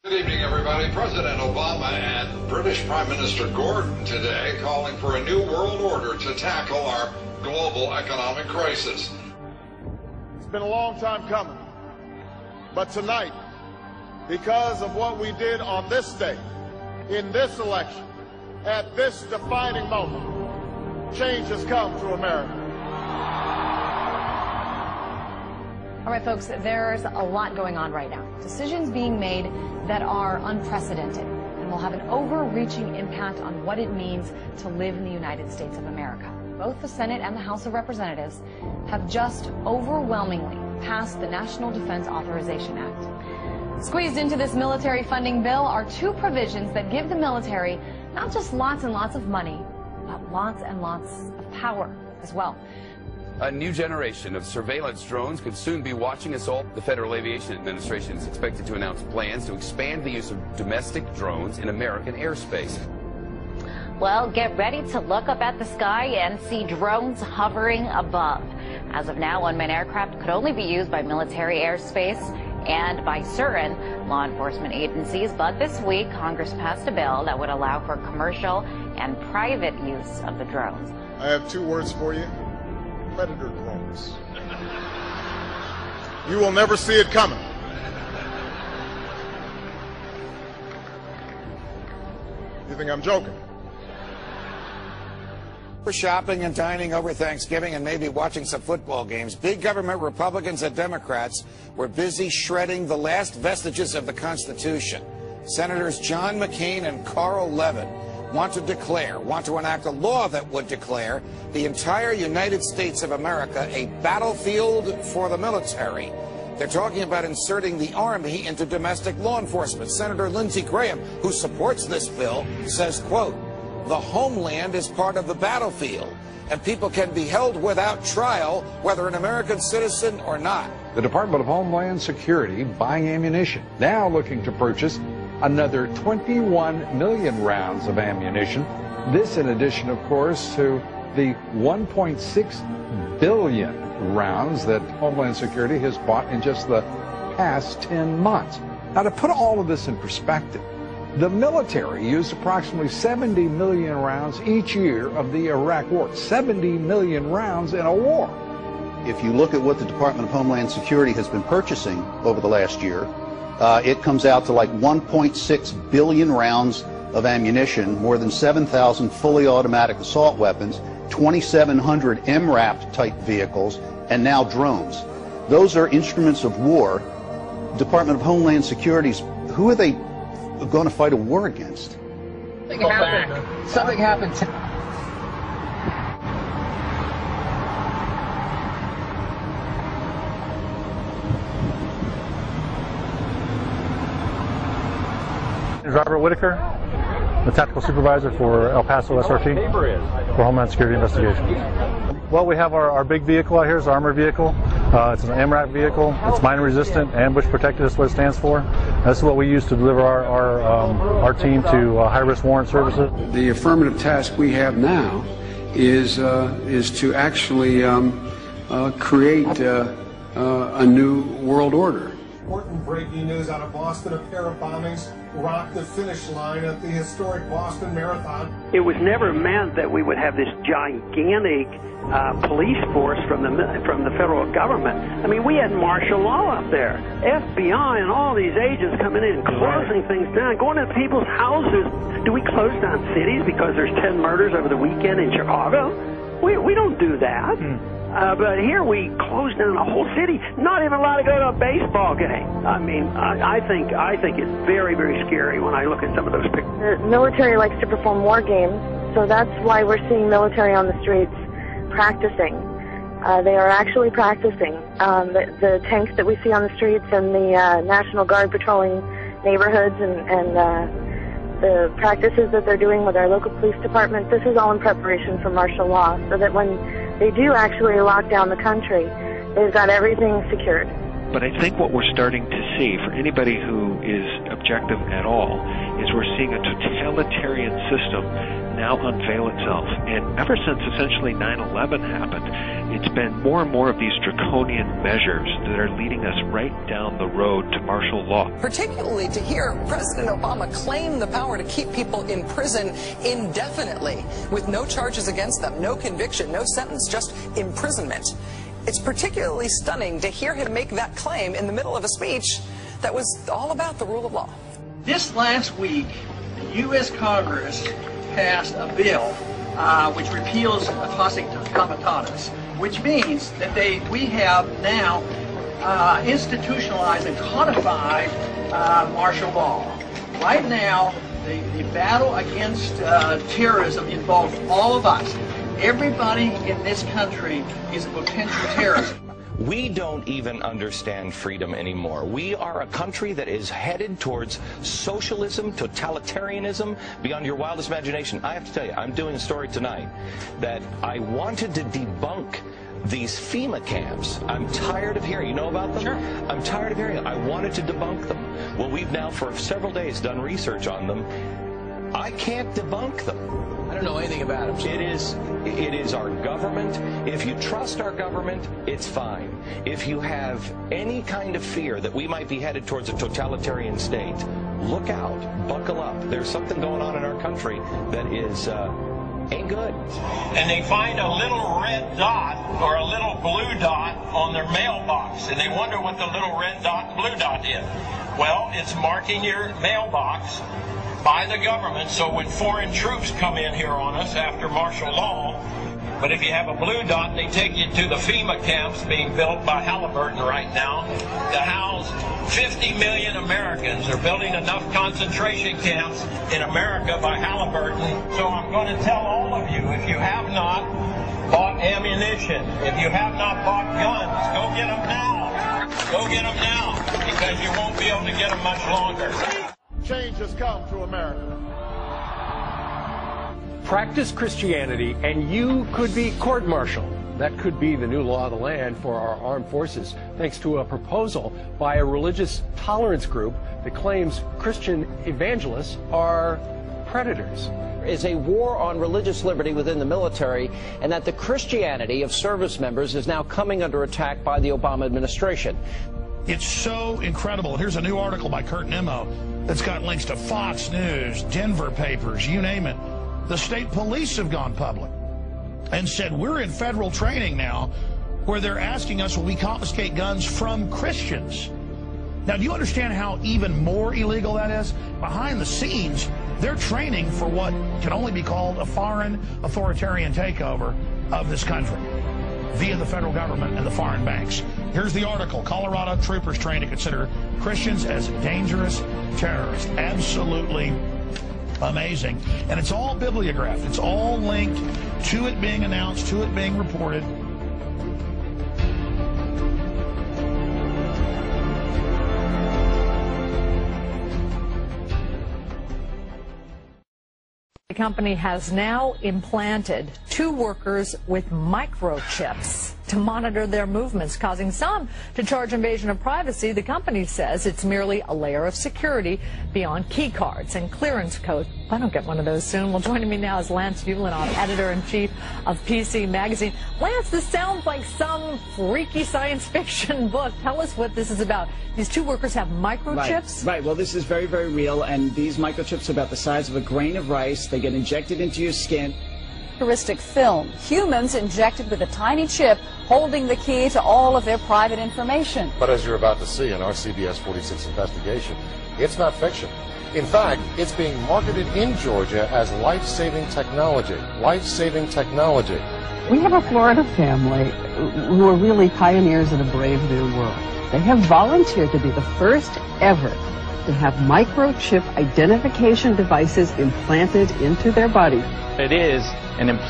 Good evening, everybody. President Obama and British Prime Minister Gordon today calling for a new world order to tackle our global economic crisis. It's been a long time coming, but tonight, because of what we did on this day, in this election, at this defining moment, change has come to America. All right, folks, there's a lot going on right now. Decisions being made that are unprecedented and will have an overreaching impact on what it means to live in the United States of America. Both the Senate and the House of Representatives have just overwhelmingly passed the National Defense Authorization Act. Squeezed into this military funding bill are two provisions that give the military not just lots and lots of money, but lots and lots of power as well. A new generation of surveillance drones could soon be watching us all. The Federal Aviation Administration is expected to announce plans to expand the use of domestic drones in American airspace. Well, get ready to look up at the sky and see drones hovering above. As of now, unmanned aircraft could only be used by military airspace and by certain law enforcement agencies. But this week, Congress passed a bill that would allow for commercial and private use of the drones. I have two words for you. Predator drones. You will never see it coming. You think I'm joking? For shopping and dining over Thanksgiving and maybe watching some football games, big government Republicans and Democrats were busy shredding the last vestiges of the Constitution. Senators John McCain and Carl Levin want to enact a law that would declare the entire United States of America a battlefield for the military. They're talking about inserting the Army into domestic law enforcement. Senator Lindsey Graham, who supports this bill, says, quote, "The homeland is part of the battlefield, and people can be held without trial, whether an American citizen or not." The Department of Homeland Security buying ammunition, now looking to purchase another 21 million rounds of ammunition. This in addition, of course, to the 1.6 billion rounds that Homeland Security has bought in just the past 10 months. Now, to put all of this in perspective, the military used approximately 70 million rounds each year of the Iraq War. 70 million rounds in a war. If you look at what the Department of Homeland Security has been purchasing over the last year, it comes out to like 1.6 billion rounds of ammunition, more than 7,000 fully automatic assault weapons, 2,700 MRAP type vehicles, and now drones. Those are instruments of war. Department of Homeland Security's, who are they going to fight a war against? Something happened. Robert Whitaker, the Tactical Supervisor for El Paso SRT for Homeland Security Investigations. Well, we have our big vehicle out here. It's an armored vehicle. It's an MRAP vehicle. It's mine resistant, ambush protected is what it stands for. That's what we use to deliver our team to high-risk warrant services. The affirmative task we have now is to actually create a new world order. Important breaking news out of Boston. A pair of bombings rocked the finish line at the historic Boston Marathon. It was never meant that we would have this gigantic police force from the federal government. I mean, we had martial law up there. FBI and all these agents coming in and closing things down, going to people's houses. Do we close down cities because there's 10 murders over the weekend in Chicago? We don't do that. But here we closed down a whole city, not even allowed to go to a baseball game. I mean, I think it's very, very scary when I look at some of those pictures. The military likes to perform war games, so that's why we're seeing military on the streets practicing. They are actually practicing. The tanks that we see on the streets and the National Guard patrolling neighborhoods and the practices that they're doing with our local police department, this is all in preparation for martial law, so that when they do actually lock down the country, they've got everything secured. But I think what we're starting to see, for anybody who is objective at all, is we're seeing a totalitarian system now unveil itself. And ever since essentially 9/11 happened, it's been more and more of these draconian measures that are leading us right down the road to martial law. Particularly to hear President Obama claim the power to keep people in prison indefinitely with no charges against them, no conviction, no sentence, just imprisonment. It's particularly stunning to hear him make that claim in the middle of a speech that was all about the rule of law. This last week, the U.S. Congress passed a bill which repeals classic comitatus, which means that we have now institutionalized and codified martial law. Right now, the battle against terrorism involves all of us. Everybody in this country is a potential terrorist. We don't even understand freedom anymore. We are a country that is headed towards socialism, totalitarianism, beyond your wildest imagination. I have to tell you, I'm doing a story tonight that I wanted to debunk these FEMA camps. I'm tired of hearing. You know about them? Sure. I'm tired of hearing them. I wanted to debunk them. Well, we've now for several days done research on them. I can't debunk them. I don't know anything about it. It is our government. If you trust our government, it's fine. If you have any kind of fear that we might be headed towards a totalitarian state, look out, buckle up. There's something going on in our country that is ain't good. And they find a little red dot or a little blue dot on their mailbox, and they wonder what the little red dot and blue dot is. Well, it's marking your mailbox by the government, so when foreign troops come in here on us after martial law, but if you have a blue dot, they take you to the FEMA camps being built by Halliburton right now to house 50 million Americans. They're building enough concentration camps in America by Halliburton. So I'm going to tell all of you, if you have not bought ammunition, if you have not bought guns, go get them now. Go get them now, because you won't be able to get them much longer. Change has come to America. Practice Christianity and you could be court-martialed. That could be the new law of the land for our armed forces, thanks to a proposal by a religious tolerance group that claims Christian evangelists are predators. Is a war on religious liberty within the military, and that the Christianity of service members is now coming under attack by the Obama administration. It's so incredible. Here's a new article by Kurt Nimmo that's got links to Fox News, Denver papers, you name it. The state police have gone public and said, we're in federal training now where they're asking us, will we confiscate guns from Christians? Now, do you understand how even more illegal that is? Behind the scenes, they're training for what can only be called a foreign authoritarian takeover of this country via the federal government and the foreign banks. Here's the article. Colorado troopers trained to consider Christians as dangerous terrorists. Absolutely amazing. And it's all bibliographed. It's all linked to it being announced, to it being reported. The company has now implanted 2 workers with microchips to monitor their movements, causing some to charge invasion of privacy. The company says it's merely a layer of security beyond key cards and clearance codes. I don't get one of those soon. Well, joining me now is Lance Ulanoff, editor-in-chief of PC Magazine. Lance, this sounds like some freaky science fiction book. Tell us what this is about. These 2 workers have microchips? Right. Well, this is very, very real, and these microchips are about the size of a grain of rice. They get injected into your skin. Futuristic film. Humans injected with a tiny chip holding the key to all of their private information. But as you're about to see in our CBS 46 investigation, it's not fiction. In fact, it's being marketed in Georgia as life-saving technology. Life-saving technology. We have a Florida family who are really pioneers in a brave new world. They have volunteered to be the first ever to have microchip identification devices implanted into their body. It is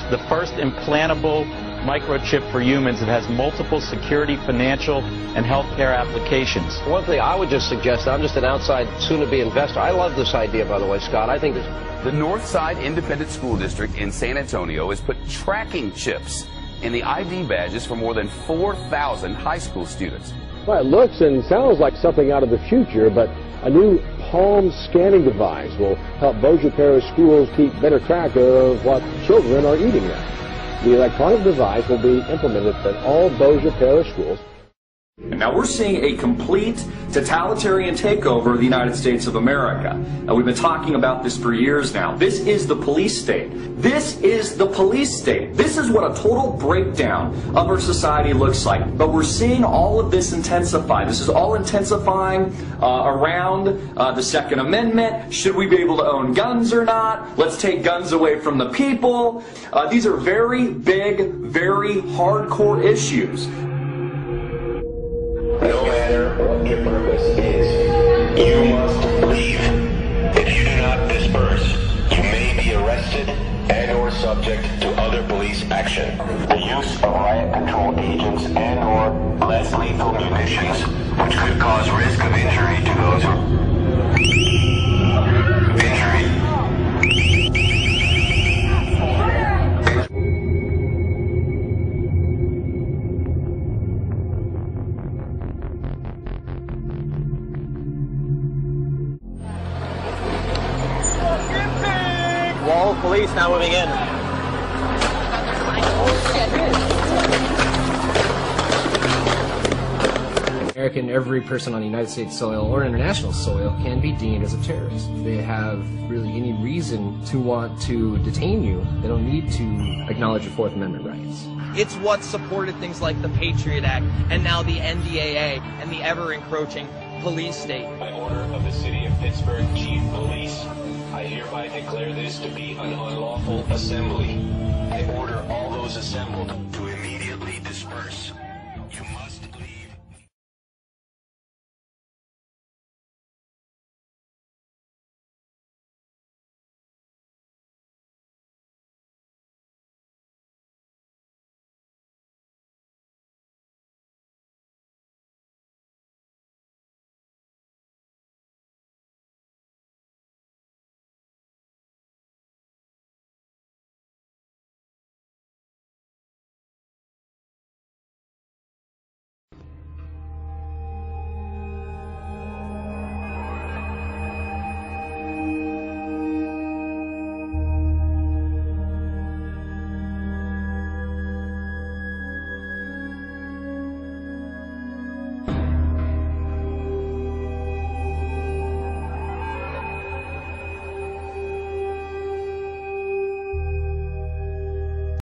the first implantable microchip for humans that has multiple security, financial, and healthcare applications. One thing I would just suggest, I'm just an outside soon-to-be investor. I love this idea, by the way, Scott. I think this... The Northside Independent School District in San Antonio has put tracking chips in the ID badges for more than 4,000 high school students. Well, it looks and sounds like something out of the future, but a new palm scanning device will help Bossier Parish schools keep better track of what children are eating now. The electronic device will be implemented at all Bossier Parish schools. And now we're seeing a complete totalitarian takeover of the United States of America. We've been talking about this for years now. This is the police state. This is the police state. This is what a total breakdown of our society looks like. But we're seeing all of this intensify. This is all intensifying around the Second Amendment. Should we be able to own guns or not? Let's take guns away from the people. These are very big, very hardcore issues. No matter what your purpose is, you must leave. If you do not disperse, you may be arrested and or subject to other police action. The use of riot control agents and or less lethal munitions, which could cause risk of injury to those who... Wall of police now moving in. American, every person on United States soil or international soil can be deemed as a terrorist. If they have really any reason to want to detain you, they don't need to acknowledge your Fourth Amendment rights. It's what supported things like the Patriot Act and now the NDAA and the ever-encroaching police state. By order of the City of Pittsburgh Chief Police, I hereby declare this to be an unlawful assembly. I order all those assembled to immediately disperse.